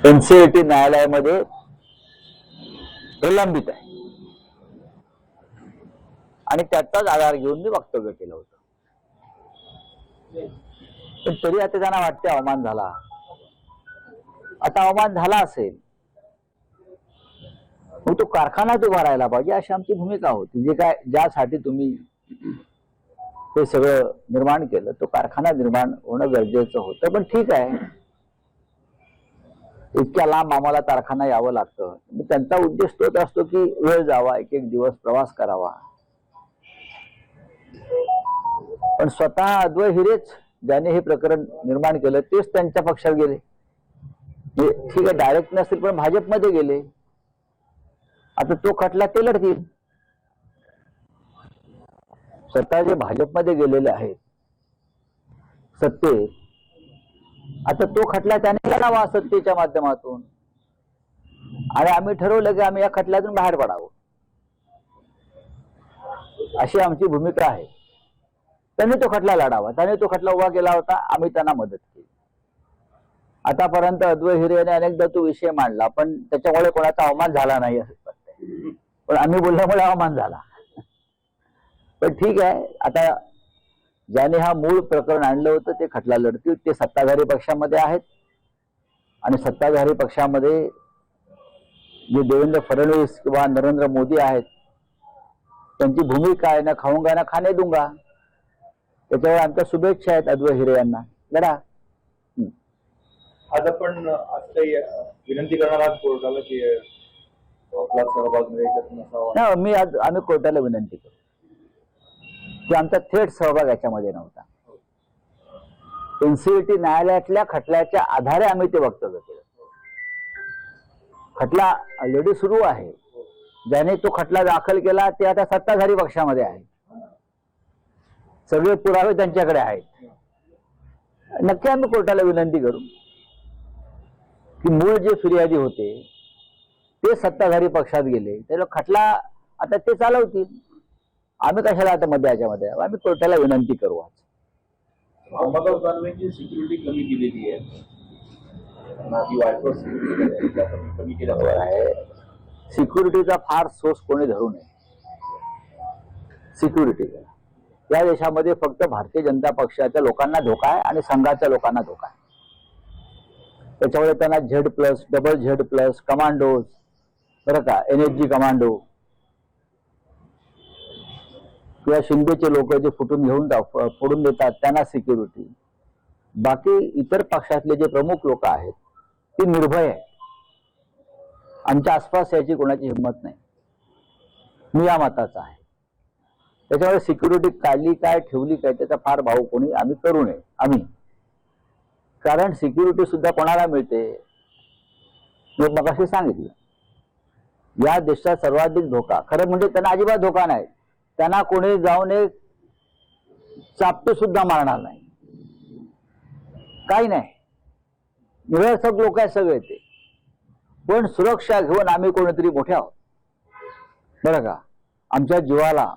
NCERT न्यायालयामध्ये प्रलंबित आहे आणि त्याचाच आधार घेऊन मी वक्तव्य केलं होतं. पण तरी आता त्यांना वाटते अवमान झाला. आता अवमान झाला असेल मग तो कारखानाच उभा राहायला पाहिजे अशी आमची भूमिका होती. जे काय ज्यासाठी तुम्ही हे सगळं निर्माण केलं तो कारखाना निर्माण होणं गरजेचं होतं. पण ठीक आहे, इतक्या लांब आम्हाला कारखाना यावं लागतं. त्यांचा उद्देश तोच असतो की वेळ जावा, एक एक दिवस प्रवास करावा. पण स्वतः अद्वै हिरेच ज्याने हे प्रकरण निर्माण केलं तेच त्यांच्या पक्षात गेले. ठीक आहे, डायरेक्ट नसतील पण भाजपमध्ये गेले. आता तो खटला ते लढतील. स्वतः जे भाजपमध्ये गेलेले आहेत सत्तेत, आता तो खटला त्याने लढावा सत्तेच्या माध्यमातून. आणि आम्ही ठरवलं की आम्ही या खटल्यातून बाहेर पडावं अशी आमची भूमिका आहे. त्यांनी तो खटला लढावा. त्याने तो खटला उभा केला होता, आम्ही त्यांना मदत केली. आतापर्यंत अद्वै हिरे यांनी अनेकदा तो विषय मांडला पण त्याच्यामुळे कोणाचा अवमान झाला नाही असं वाटतंय. पण आम्ही बोलल्यामुळे अवमान झाला. पण ठीक आहे, आता ज्याने हा मूळ प्रकरण आणलं होतं ते खटला लढतील. ते सत्ताधारी पक्षामध्ये आहेत आणि सत्ताधारी पक्षामध्ये जे देवेंद्र फडणवीस किंवा नरेंद्र मोदी आहेत त्यांची भूमिका आहे ना खाऊंगा ना खाने दूंगा. त्याच्यावर आमच्या शुभेच्छा आहेत अद्वै हिरे यांना. लढा. आज आपण आज काही विनंती करणार आहात कोर्टाला की आपला सहभाग नसावा? आम्ही कोर्टाला विनंती करू की आमचा थेट सहभाग याच्यामध्ये नव्हता. एनसीईआरटी न्यायालयातल्या खटल्याच्या आधारे आम्ही ते वक्तव्य केलं. खटला ऑलरेडी सुरू आहे. ज्याने तो खटला दाखल केला ते आता सत्ताधारी पक्षामध्ये आहे. सगळे पुरावे त्यांच्याकडे आहेत. नक्की आम्ही कोर्टाला विनंती करू की मूळ जे फिर्यादी होते ते सत्ताधारी पक्षात गेले, त्याला खटला आता ते चालवतील. आम्ही कशाला आता मध्ये याच्यामध्ये आम्ही कोर्टाला विनंती करू. आज अंबादास दानवेंची सिक्युरिटी कमी केलेली आहे. कमी केल्यामुळे आहे सिक्युरिटीचा फार सोर्स कोणी धरू नये. सिक्युरिटीचा या देशामध्ये फक्त भारतीय जनता पक्षाच्या लोकांना धोका आहे आणि संघाच्या लोकांना धोका आहे. त्याच्यामुळे त्यांना Z+, डबल Z+, कमांडोज, बरं का, NSG कमांडो किंवा शिंदेचे लोक जे फुटून घेऊन फोडून देतात त्यांना सिक्युरिटी. बाकी इतर पक्षातले जे प्रमुख लोक आहेत ते निर्भय आहेत. आमच्या आसपास याची कोणाची हिंमत नाही. मी या मताचा आहे. त्याच्यामुळे सिक्युरिटी काढली काय ठेवली काय त्याचा फार भाव कोणी आम्ही करू नये. कारण सिक्युरिटी सुद्धा कोणाला मिळते मग असे सांगितलं. या देशात सर्वाधिक धोका, खरं म्हणजे त्यांना अजिबात धोका नाही. त्यांना कोणी जाऊन एक चापटे सुद्धा मारणार नाही. काही नाही, निरर्थक लोक आहेत सगळे ते. पण सुरक्षा घेऊन आम्ही कोणीतरी मोठे आहोत, बरं का. आमच्या जीवाला